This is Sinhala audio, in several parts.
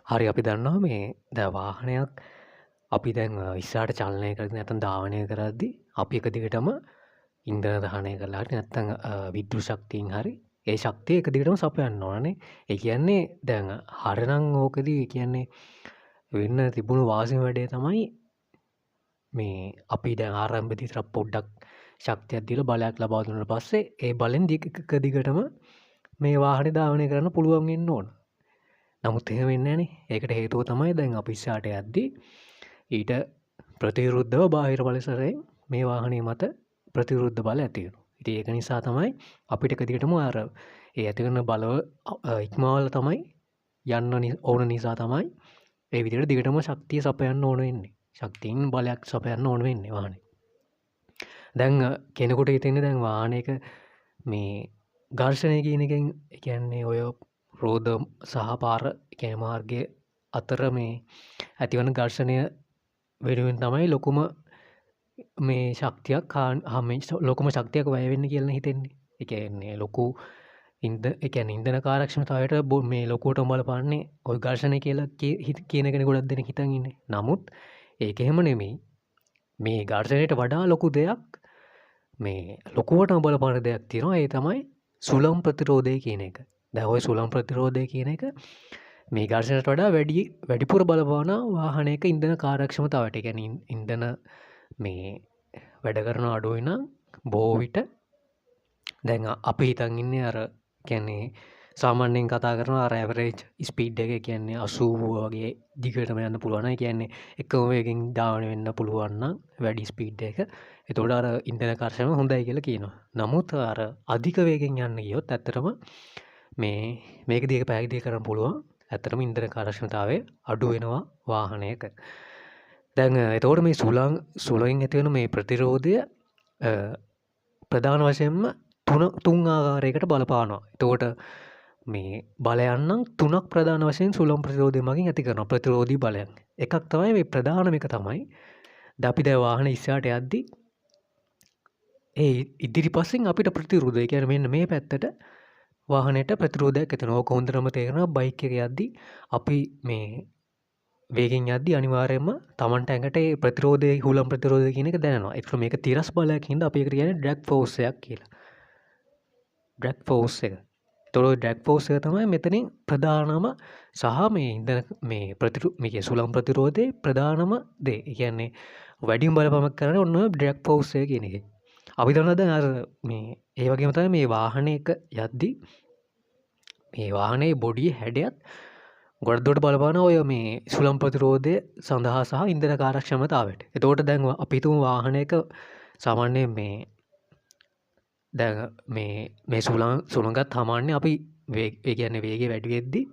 හරි අපි දන්නවා මේ දැන් වාහනයක් අපි දැන් ඉස්සරහට චලනය කරද්දී නැත්නම් ධාවනය කරද්දී අපි එක දිගටම ඉන්ධන දහනය කරලා හරි නැත්නම් විද්‍යුත් ශක්තියෙන් හරි ඒ ශක්තිය එක දිගටම සපයන්න ඕනනේ. ඒ කියන්නේ දැන් හරනම් ඕකදී කියන්නේ වෙන්න තිබුණු වාසිම වැඩේ තමයි මේ අපි දැන් ආරම්භයේදී පොඩ්ඩක් ශක්තියක් දීලා බලයක් ලබා දුන්නාට පස්සේ ඒ බලෙන් එක දිගටම මේ වාහනේ ධාවනය කරන්න පුළුවන් වෙන්න ඕන. නමුත් එහෙම වෙන්නේ නැහනේ. ඒකට හේතුව තමයි දැන් අපි ඉස්සරහට යද්දී ඊට ප්‍රතිවිරුද්ධව බාහිර පරිසරයෙන් මේ වාහනේ මත ප්‍රතිවිරුද්ධ බල ඇති වෙනවා. ඉතින් ඒක නිසා තමයි අපිට එක දිගටම අර ඒ ඇති කරන බලව ඉක්මවලා තමයි යන්න ඕන නිසා තමයි ඒ විදිහට දිගටම ශක්තිය සපයන්න ඕන වෙන්නේ. ශක්තියෙන් බලයක් සපයන්න ඕන වෙන්නේ වාහනේ. දැන් කෙනෙකුට හිතෙන්නේ දැන් වාහනයක මේ ඝර්ෂණය කියන එකෙන් කියන්නේ ඔය රෝද සහ පාර කියන්නේ මාර්ගය අතර මේ ඇතිවන ඝර්ෂණය වෙනුවෙන් තමයි ලොකුම මේ ශක්තියක් ලොකුම ශක්තියක් වැය වෙන්නේ කියලා හිතෙන්නේ. ඒ කියන්නේ ලොකු ඒ කියන්නේ ඉන්ධන කාර්යක්ෂමතාවයට මේ ලොකුවට බලපාන්නේ ওই ඝර්ෂණය කියලා කියන කෙනෙක් ගොඩක් දෙනෙක් හිතන් ඉන්නේ. නමුත් ඒක එහෙම නෙමෙයි. මේ ඝර්ෂණයට වඩා ලොකු දෙයක් මේ ලොකුවටම බලපාන දෙයක් තියෙනවා. ඒ තමයි සුළං ප්‍රතිරෝධය කියන එක. දැන් ওই සුළං ප්‍රතිරෝධය කියන එක මේ ඝර්ෂණයට වඩා වැඩිපුර බලපාන වාහනයක ඉන්ධන කාර්යක්ෂමතාවයට. ඒ කියන්නේ ඉන්ධන මේ වැඩ කරන අඩුයි නම් බොහෝ විට දැන් අපි හිතන් ඉන්නේ අර කියන්නේ සාමාන්‍යයෙන් කතා කරන අර ඇවරේජ් ස්පීඩ් එක කියන්නේ 80 වගේ දිගටම යන්න පුළුවන්. ඒ කියන්නේ එකම වේගෙන් ධාවනය වෙන්න පුළුවන් නම් වැඩි ස්පීඩ් එක. එතකොට අර ඉන්ධන කාර්යක්ෂම හොඳයි කියලා කියනවා. නමුත් අර අධික වේගෙන් යන්න ගියොත් ඇත්තටම මේකදී ඒක පැහැදිලි කරන්න පුළුවන්. ඇත්තටම ඉන්ධන කාර්යක්ෂමතාවය අඩු වෙනවා වාහනයක. දැන් එතකොට මේ සුළං ඇති වෙන මේ ප්‍රතිරෝධය ප්‍රධාන වශයෙන්ම තුන් ආකාරයකට බලපානවා. එතකොට මේ බලයන් නම් තුනක් ප්‍රධාන වශයෙන් සුළං ප්‍රතිරෝධය මගින් ඇති කරනවා ප්‍රතිරෝධී බලයන්. එකක් තමයි මේ ප්‍රධානම එක තමයි අපි දැන් වාහනේ ඉස්සරහට යද්දී ඒ ඉදිරිපස්සෙන් අපිට ප්‍රතිරෝධය කියන්නේ මෙන්න මේ පැත්තට වාහනයට ප්‍රතිරෝධයක් ඇති වෙනවා. ඕක හොඳටම තේරෙනවා බයික් එක යද්දී අපි මේ වේගෙන් යද්දී අනිවාර්යයෙන්ම Tamanට ඇඟට ඒ ප්‍රතිරෝධය හුලම් ප්‍රතිරෝධය කියන එක දැනෙනවා. ඒකට මේක තිරස් බලයක් හින්දා අපි ඒකට කියන්නේ ඩ්‍රැග් ෆෝස් එකක් කියලා. ඩ්‍රැග් ෆෝස් එක. ඒතකොට ඩ්‍රැග් ෆෝස් එක තමයි මෙතනින් ප්‍රධානම සහ මේ ඉන්ධන මේ සුළං ප්‍රතිරෝධයේ ප්‍රධානම දේ. ඒ කියන්නේ වැඩිම බලපෑමක් කරන්නේ ඔන්න ඔය ඩ්‍රැග් ෆෝස් එක කියන එක. අපි දන්නවා දැන් අර මේ ඒ වගේම තමයි මේ වාහනයක යද්දී මේ වාහනේ බොඩියේ හැඩයත් ගොඩක් බලපාන ඔය මේ සුළං ප්‍රතිරෝධය සඳහා සහ ඉන්ධන කාර්යක්ෂමතාවයට. එතකොට දැන් අපි හිතමු වාහනයක සාමාන්‍යයෙන් මේ දැන් මේ සුළඟත් සාමාන්‍ය අපි ඒ කියන්නේ වේගය වැඩි වෙද්දී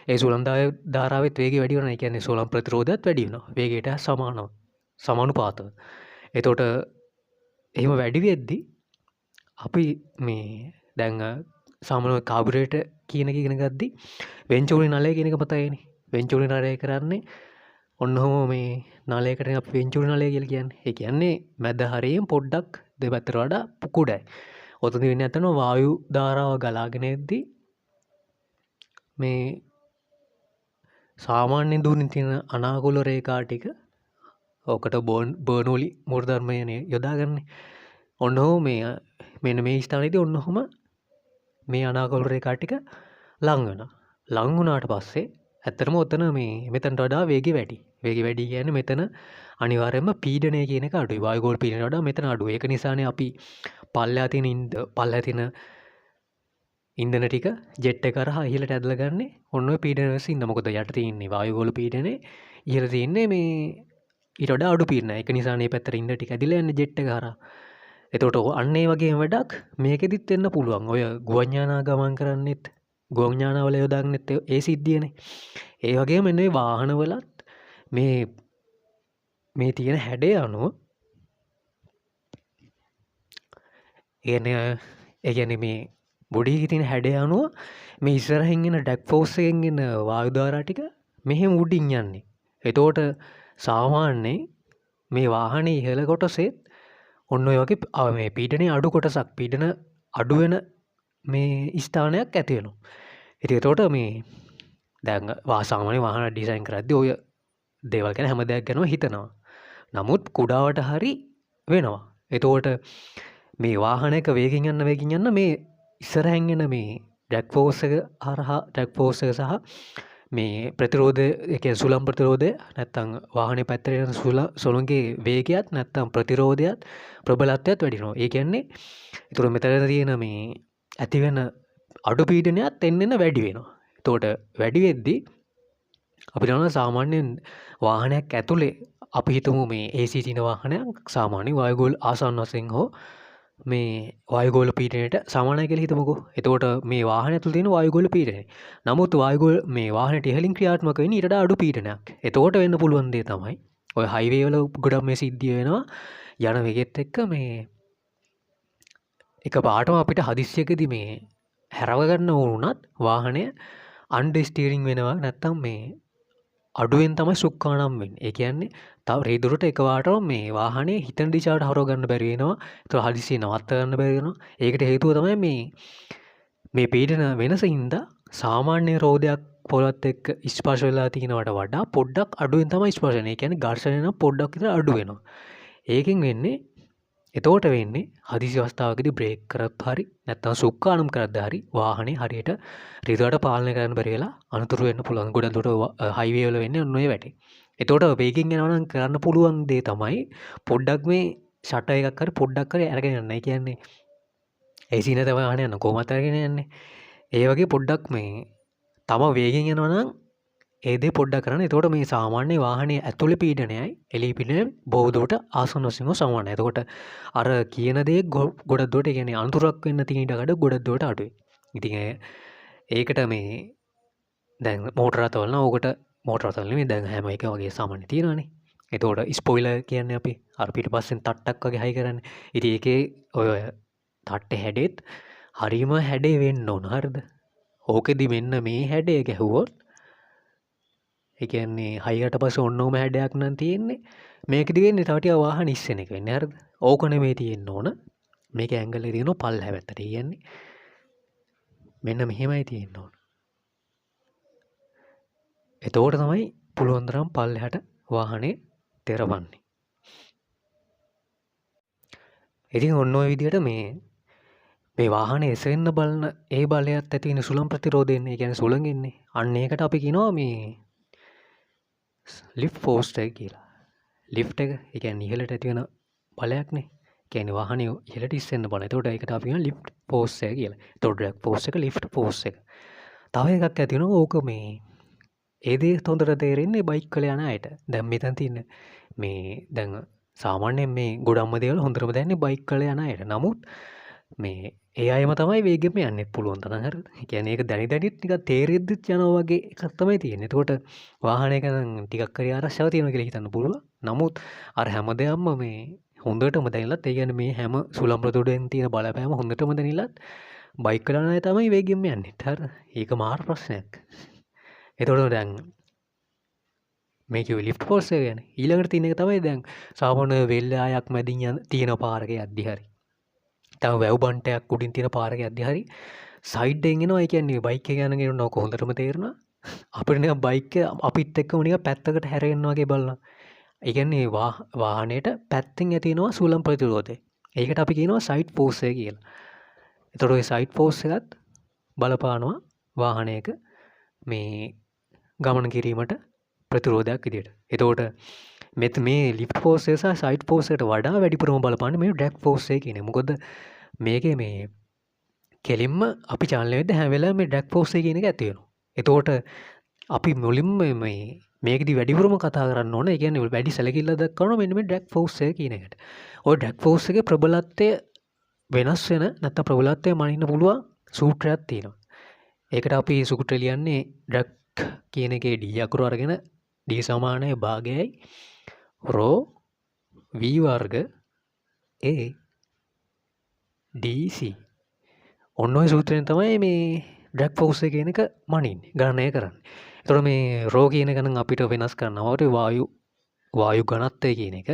ඒ සුළං ධාරාවෙත් වේගය වැඩි වෙනවා. ඒ කියන්නේ සුළං ප්‍රතිරෝධයත් වැඩි වෙනවා. වේගයට සමානුපාතව. එතකොට එහෙම වැඩි වෙද්දී අපි මේ දැන් සාමාන්‍ය කාබුරේටර් කියන එක ඉගෙන ගද්දී වෙන්චුරි නලය කියන එක මතකයිනේ. වෙන්චුරි නලය කරන්නේ ඔන්නෝම මේ නලයකට අපි වෙන්චුරි නලය කියලා කියන්නේ. ඒ කියන්නේ මැද හරියෙන් පොඩ්ඩක් දෙපැත්තට වඩා කුඩයි. ඔතනදී වෙන්නේ නැත්නම් වායු ධාරාව ගලාගෙන එද්දී මේ සාමාන්‍ය දුරින් තියෙන අනාකූල රේඛා ටික ඔකට බර්නෝලි මූලධර්මයනේ යොදාගන්නේ. ඔන්නෝම මෙන්න මේ ස්ථානයේදී ඔන්නෝම මේ අනාකූල රේඛා ටික ලං වෙනවා. ලං වුණාට පස්සේ ඇත්තටම ඔතන මෙතනට වඩා වේගය වැඩි. වේගය වැඩි කියන්නේ මෙතන අනිවාර්යයෙන්ම පීඩනය කියන එක අඩුයි. වායුගෝල පීඩනයට වඩා මෙතන අඩුයි. ඒක නිසානේ අපි පල්ලෙහා තියෙන ඉන්ධන ටික ජෙට් එක කරා ඉහළට ඇදලා ගන්නෙ ඔන්න ඔය පීඩනය විසින්. මොකද යට තියෙන්නේ වායුගෝල පීඩනේ ඉහළ තියෙන්නේ මේ ඊට වඩා අඩු පීඩනය. ඒක නිසානේ මේ පැත්තට ඉන්ධන ටික ඇදිලා යන්නේ ජෙට් එක කරා. එතකොට අන්න ඒ වගේම වැඩක් මේකෙදිත් වෙන්න පුළුවන්. ඔය ගුවන් යානා ගමන් කරන්නෙත් ගුවන් යානාවල යොදාගන්නෙත් ඒ සිද්ධියනේ. ඒ වගේම මේ වාහනවලත් මේ තියෙන හැඩය අනුව ඒ කියන්නේ මේ බොඩි එකේ තියෙන හැඩය අනුව මේ ඉස්සරහින් එන ඩැග් ෆෝස් එකෙන් එන වායු ධාරා ටික මෙහෙම උඩින් යන්නේ. එතකොට සාමාන්‍යයෙන් මේ වාහනේ ඉහළ කොටසෙත් ඔන්න ඔය වගේ මේ පීඩනයේ අඩු කොටසක් පීඩන අඩු වෙන මේ ස්ථානයක් ඇති වෙනවා. ඉතින් එතකොට මේ දැන් සාමාන්‍ය වාහන ඩිසයින් කරද්දී ඔය දේවල් ගැන හැම දෙයක් ගැනම හිතනවා. නමුත් කුඩාවට හරි වෙනවා. එතකොට මේ වාහනයක වේගෙන් යන්න මේ ඉස්සරහින් එන මේ ඩ්‍රැග් ෆෝස් එක හරහා ඩ්‍රැග් ෆෝස් එක සහ මේ ප්‍රතිරෝධය, ඒ කියන්නේ සුළං ප්‍රතිරෝධය නැත්තම් වාහනේ පැත්තට යන සුළඟේ වේගයත් නැත්තම් ප්‍රතිරෝධයත් ප්‍රබලත්වයත් වැඩි වෙනවා. ඒ කියන්නේ ඒතර මෙතන තියෙන මේ ඇතිවෙන අඩු පීඩනයත් එන්න වැඩි වෙනවා. එතකොට වැඩි වෙද්දී අපිට යන සාමාන්‍යයෙන් වාහනයක් ඇතුලේ අපි හිතමු මේ AC තියෙන වාහනයක් සාමාන්‍ය වායුගෝල ආසන්න වශයෙන් හෝ මේ වායුගෝල පීඩනයට සමානයි කියලා හිතමුකෝ. එතකොට මේ වාහනය ඇතුළේ තියෙන වායුගෝල පීඩනය. නමුත් වායුගෝල මේ වාහනයට ඉහළින් ක්‍රියාත්මක වෙන්නේ ඊට වඩා අඩු පීඩනයක්. එතකොට වෙන්න පුළුවන් දේ තමයි ඔය හයිවේ වල ගොඩක් මේ සිද්ධිය වෙනවා. යන වේගෙත් එක්ක මේ එක පාටම අපිට හදිස්සියකදී මේ හැරව ගන්න වුණත් වාහනය අන්ඩර් ස්ටියරින් වෙනවා. නැත්තම් මේ අඩුවෙන් තමයි සුක්කානම් වෙන්නේ. ඒ කියන්නේ තව රේදුරට එකපාරටම මේ වාහනේ හිතන දිශාවට හරව ගන්න බැරි වෙනවා. ඒතකොට හදිසියෙ නවත්ත ගන්න බැරි වෙනවා. ඒකට හේතුව තමයි මේ පීඩන වෙනස හින්දා සාමාන්‍ය රෝදයක් පොළොත් එක්ක ස්පර්ශ වෙලා තිනවට වඩා පොඩ්ඩක් අඩුවෙන් තමයි ස්පර්ශ වෙන්නේ. ඒ කියන්නේ ඝර්ෂණය නම් පොඩ්ඩක් විතර අඩු වෙනවා. ඒකෙන් වෙන්නේ එතකොට වෙන්නේ හදිසි අවස්ථාවකදී බ්‍රේක් කරත් හරි නැත්නම් සුක්කානම් කරද්දී හරි වාහනේ හරියට රිදුවට පාලනය කරන්න බැරි වෙලා අනතුරු වෙන්න පුළුවන්. ගොඩක් දුරට හයිවේ වල වෙන්නේ ඔන්න ඔය වැටේ. එතකොට වේගෙන් යනවා නම් කරන්න පුළුවන් දේ තමයි පොඩ්ඩක් මේ ෂටර් එකක් හරි පොඩ්ඩක් හරි අරගෙන යන්න. ඒ කියන්නේ AC නැත වාහනේ යන කොහොමද අරගෙන යන්නේ? ඒ වගේ පොඩ්ඩක් මේ තම වේගෙන් යනවා නම් ඒ දේ පොඩ්ඩක් කරන්න. එතකොට මේ සාමාන්‍ය වාහනේ ඇතුලේ පීඩනයයි එළිය පීඩනයයි බොහෝ දුරට ආසන්න වශයෙන් සමානයි. එතකොට අර කියන දේ ගොඩක් දුරට, ඒ කියන්නේ අනතුරක් වෙන්න තියෙන ඉඩකඩ ගොඩක් දුරට අඩුයි. ඉතින් ඒකට මේ දැන් මෝටර රථවල නම් ඕකට මෝටර රථවල නෙමෙයි දැන් හැම එක වගේ සාමාන්‍ය තියෙනවානේ. එතකොට ස්පොයිලර් කියන්නේ අපි අර පිටිපස්සෙන් තට්ටක් වගේ හයි කරන්නේ. ඉතින් ඒකේ ඔය තට්ටේ හැඩෙත් හරීම හැඩේ වෙන්න ඕන. හරිද? ඕකෙදි මෙන්න මේ හැඩය ගැහුවොත් ඒ කියන්නේ හයියට පස්සේ ඔන්නෝම හැඩයක් නම් තියෙන්නේ. මේකෙදි වෙන්නේ තව ටික වාහන ඉස්සෙන එක වෙන්නේ. හරිද? ඕක නෙමෙයි තියෙන්න ඕන. මේක ඇන්ගල් එක තියෙනවා පල්ලෙහා පැත්තට. ඒ කියන්නේ මෙන්න මෙහෙමයි තියෙන්න ඕන. එතකොට තමයි පුළුවන් තරම් පල්ලෙහාට වාහනේ තෙරවන්නේ. ඉතින් ඔන්න ඔය විදිහට මේ වාහනේ එසෙන්න බලන ඒ බලයත් ඇති වෙන සුළං ප්‍රතිරෝධයෙන්, ඒ කියන්නේ සුළඟින්නේ. අන්න ඒකට අපි කියනවා මේ ලිෆ්ට් ෆෝස් එක කියලා. ලිෆ්ට් එක ඒ කියන්නේ ඉහළට ඇති වෙන බලයක්නේ. ඒ කියන්නේ වාහනේ ඉහළට ඉස්සෙන්න බලන. එතකොට ඒකට අපි කියනවා ලිෆ්ට් ෆෝස් එක කියලා. එතකොට ඩ්‍රැග් ෆෝස් එක, ලිෆ්ට් ෆෝස් එක. තව එකක් ඇති වෙනවා. ඕක මේ ඒ දේ හොඳට තේරෙන්නේ බයික් වල යන අයට. දැන් මෙතන තියෙන මේ දැන් සාමාන්‍යයෙන් මේ ගොඩක්ම දේවල් හොඳටම දැනන්නේ බයික් වල යන අයට. නමුත් මේ ඒ අයම තමයි වේගෙම යන්නේ පුළුවන් තරම්. හරිද? ඒ කියන්නේ ඒක දැනි දැනිත් නිකන් තේරෙද්දිත් යනවා වගේ එකක් තමයි තියෙන්නේ. එතකොට වාහනයක නම් ටිකක් හරි ආරක්ෂාව තියෙනවා කියලා හිතන්න පුළුවන්. නමුත් අර හැම දෙයක්ම මේ හොඳටම දැනලත්, ඒ කියන්නේ මේ හැම සුළං ප්‍රතිරෝධයෙන් තියෙන බලපෑම හොඳටම දැනලත් බයික් වල යන අය තමයි වේගෙම යන්නේ. හරිද? ඒක මාර ප්‍රශ්නයක්. එතකොට දැන් මේ කිව්වේ ලිෆ්ට් ෆෝස් එක ගැන. ඊළඟට තියෙන එක තමයි දැන් සාමාන්‍ය වෙල්යායක් මැදින් තියෙන පාරක යද්දි හරි. තව වැව් බන්ටයක් උඩින් තියෙන පාරක යද්දි හරි සයිඩ් එකෙන් එනවා. ඒ කියන්නේ බයික් එක යන කෙනාට ඔක හොඳටම තේරෙනවා. අපිට නිකන් බයික් එක අපිත් එක්කම නිකන් පැත්තකට හැරෙන්න වගේ බලනවා. ඒ කියන්නේ වාහනේට පැත්තෙන් ඇතිවෙනවා සුළං ප්‍රතිරෝධය. ඒකට අපි කියනවා සයිඩ් ෆෝස් එක කියලා. එතකොට ওই සයිඩ් ෆෝස් එකත් බලපානවා වාහනයක මේ ගමන කිරීමට ප්‍රතිරෝධයක් විදියට. එතකොට මේ ලිෆ්ට් ෆෝස් එක සහ සයිඩ් ෆෝස් එකට වඩා වැඩිපුරම බලපාන්නේ මේ ඩ්‍රැග් ෆෝස් එක කියන්නේ. මොකද මේකේ මේ කෙලින්ම අපි චලනය වෙද්දී හැම වෙලාවෙම මේ ඩ්‍රැග් ෆෝස් එක කියන එක ඇති වෙනවා. එතකොට අපි මුලින්ම මේකෙදි වැඩිපුරම කතා කරන්න ඕන, ඒ කියන්නේ වැඩි සැලකිල්ල දක්වනවා මෙන්න මේ ඩ්‍රැග් ෆෝස් එක කියන එකට. ওই ඩ්‍රැග් ෆෝස් එකේ ප්‍රබලත්වය වෙනස් වෙන නැත්නම් ප්‍රබලත්වය මනින්න පුළුවන් සූත්‍රයක් තියෙනවා. ඒකට අපි සූත්‍රය ලියන්නේ ඩ්‍රැග් කියන එකේ D අකුර අරගෙන D සමානයි භාගයයි රෝ v වර්ග a dc. ඔන්න ඔය සූත්‍රයෙන් තමයි මේ ඩ්‍රැග් ෆෝස් එක කියන එක මනින්නේ, ගණනය කරන්නේ. එතකොට මේ රෝ කියන එක නම් අපිට වෙනස් කරනවට වායු ඝනත්වය කියන එක.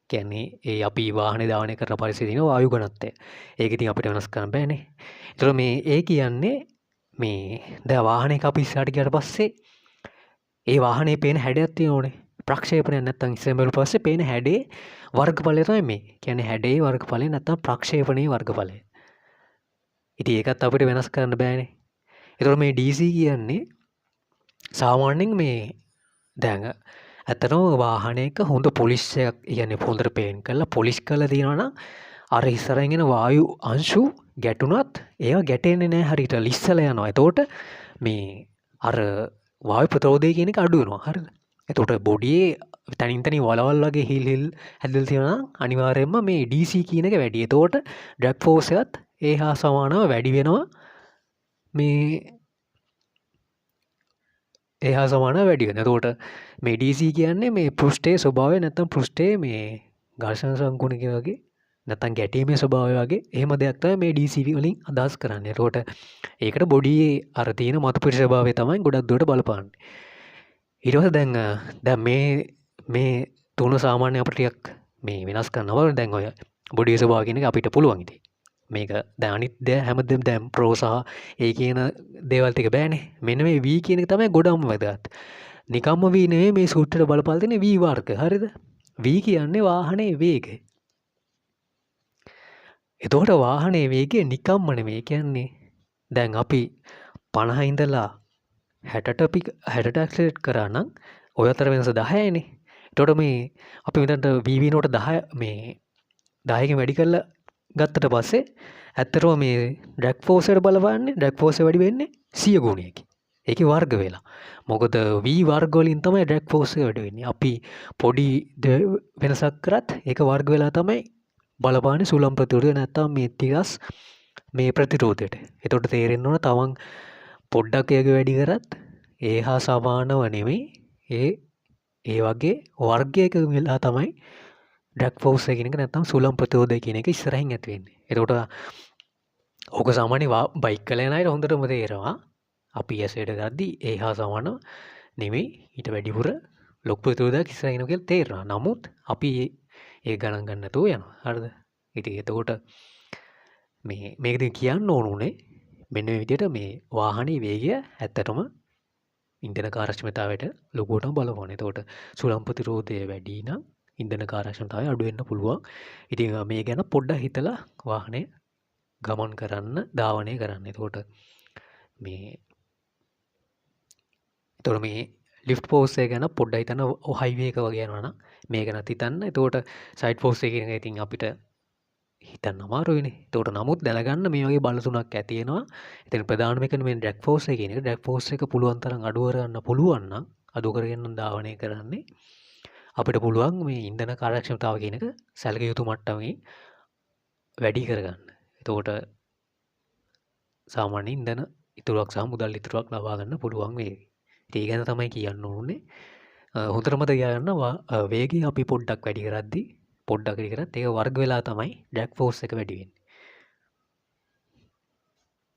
කියන්නේ ඒ අපි වාහනේ ධාවනය කරන පරිසරයේ තියෙන වායු ඝනත්වය. ඒක ඉතින් අපිට වෙනස් කරන්න බෑනේ. එතකොට මේ ඒ කියන්නේ මේ දැන් වාහනයක අපි ඉස්සරහට ගියාට පස්සේ ඒ වාහනේ පේන හැඩයක් තියෙනවනේ. ප්‍රක්ෂේපණයක් නැත්තම් ඉස්සරහට බැලුවට පස්සේ පේන හැඩේ වර්ගඵලය තමයි මේ. කියන්නේ හැඩේ වර්ගඵලය නැත්තම් ප්‍රක්ෂේපණයේ වර්ගඵලය. ඉතින් ඒකත් අපිට වෙනස් කරන්න බෑනේ. ඒතකොට මේ DC කියන්නේ සාමාන්‍යයෙන් මේ දැන් ඇත්තටම වාහනයක හොඳ පොලිෂ් එකක් කියන්නේ හොඳට පේන්ට් කරලා පොලිෂ් කරලා තියෙනවා නම් අර ඉස්සරහින් එන වායු අංශු ගැටුණත් ඒවා ගැටෙන්නේ නැහැ හරියට ලිස්සලා යනවා. එතකොට මේ අර වායු ප්‍රතිරෝධය කියන එක අඩු වෙනවා. හරිද? එතකොට බොඩියේ තනින් තනින් වලවල් වගේ හිල් හැදලා තියෙනවා නම් අනිවාර්යයෙන්ම මේ DC කියන එක වැඩි. එතකොට ඩ්‍රැග් ෆෝස් එකත් ඒ හා සමානව වැඩි වෙනවා. මේ ඒ හා සමානව වැඩි වෙනවා. එතකොට මේ DC කියන්නේ මේ පෘෂ්ඨයේ ස්වභාවය නැත්තම් පෘෂ්ඨයේ මේ ඝර්ෂණ සංකුණක වගේ නැත්තම් ගැටීමේ ස්වභාවය වගේ එහෙම දෙයක් තමයි මේ DC වලින් අදහස් කරන්නේ. එතකොට ඒකට බොඩියේ අර තියෙන මතු පිට ස්වභාවය තමයි ගොඩක් දුරට බලපාන්නේ. ඊට පස්සේ දැන් මේ තුන සාමාන්‍ය අපිට ටිකක් මේ වෙනස් කරනවා. දැන් ඔය බොඩියේ ස්වභාවය කියන එක අපිට පුළුවන් ඉතින්. මේක දැන් අනිත් දේ හැමදේම දැන් ප්‍රෝ සහ ඒ කියන දේවල් ටික බෑනේ. මෙන්න මේ V කියන එක තමයි ගොඩක්ම වැදගත්. නිකම්ම V නෙවෙයි මේ සූත්‍රයට බලපාලා තියෙන V වර්ග. හරිද? V කියන්නේ වාහනේ වේගය. එතකොට වාහනේ වේගය නිකම්ම නෙවෙයි. කියන්නේ දැන් අපි 50 ඉඳලා 60ට ඇක්සලරේට් කරා නම් ඔය අතර වෙනස 10යිනේ. එතකොට මේ අපි මෙතනට V වෙනකොට 10 මේ 10කින් වැඩි කරලා ගත්තට පස්සේ ඇත්තටම මේ ඩ්‍රැග් ෆෝස් එකට බලපාන්නේ ඩ්‍රැග් ෆෝස් වැඩි වෙන්නේ 100 ගුණයකින්. ඒකේ වර්ග වෙලා. මොකද V වර්ග වලින් තමයි ඩ්‍රැග් ෆෝස් එක වැඩි වෙන්නේ. අපි පොඩි වෙනසක් කරත් ඒක වර්ග වෙලා තමයි බලපාන්නේ සුළං ප්‍රතිරෝධය නැත්තම් මේ තිරස් මේ ප්‍රතිරෝධයට. එතකොට තේරෙන්න ඕන තමන් පොඩ්ඩක් ඒක වැඩි කරත් ඒ හා සමානව නෙමෙයි ඒ වගේ වර්ගයක වෙලා තමයි ඩ්‍රැග් ෆෝස් එක කියන එක නැත්තම් සුළං ප්‍රතිරෝධය කියන එක ඉස්සරහින් ඇති වෙන්නේ. එතකොට ඕක සාමාන්‍ය බයික් කරලා යන අයට හොඳටම තේරෙනවා. අපි ඇසෙට ගද්දී ඒ හා සමානව නෙමෙයි ඊට වැඩිපුර ලොකු ප්‍රතිරෝධයක් ඉස්සරහින් එනවා කියලා තේරෙනවා. නමුත් අපි ඒ ගණන් ගන්න නැතුව යනවා. හරිද? ඉතින් එතකොට මේක ඉතින් කියන්න ඕන උනේ මෙන්න මේ විදිහට මේ වාහනේ වේගය ඇත්තටම ඉන්ධන කාර්යක්ෂමතාවයට ලොකුවටම බලපාන. එතකොට සුළං ප්‍රතිරෝධය වැඩි නම් ඉන්ධන කාර්යක්ෂමතාවය අඩු වෙන්න පුළුවන්. ඉතින් මේ ගැන පොඩ්ඩක් හිතලා වාහනේ ගමන් කරන්න, ධාවනය කරන්න. එතකොට මේ ලිෆ්ට් ෆෝස් එක ගැන පොඩ්ඩක් හිතන්න. හයිවේ එක වගේ යනවා නම් මේ ගැනත් හිතන්න. එතකොට සයිඩ් ෆෝස් එක කියන එක ඉතින් අපිට හිතන්න අමාරුයිනේ. එතකොට නමුත් දැනගන්න මේ වගේ බල තුනක් ඇති වෙනවා. එතන ප්‍රධානම එක මේ ඩ්‍රැග් ෆෝස් එක කියන එක. ඩ්‍රැග් ෆෝස් එක පුළුවන් තරම් අඩු කරගන්න පුළුවන් නම් අඩු කරගෙන ධාවනය කරන්නේ අපිට පුළුවන් මේ ඉන්ධන කාර්යක්ෂමතාව කියන එක සැලකිය යුතු මට්ටමේ වැඩි කරගන්න. එතකොට සාමාන්‍ය ඉන්ධන ඉතුරුවක් සහ මුදල් ඉතුරුවක් ලබා ගන්න පුළුවන් වේවි. ඒ ගැන තමයි කියන්න ඕනේ. හොඳට මතක තියාගන්න වේගය අපි පොඩ්ඩක් වැඩි කරද්දී ඒක වර්ග වෙලා තමයි ඩ්‍රැග් ෆෝස් එක වැඩි වෙන්නේ.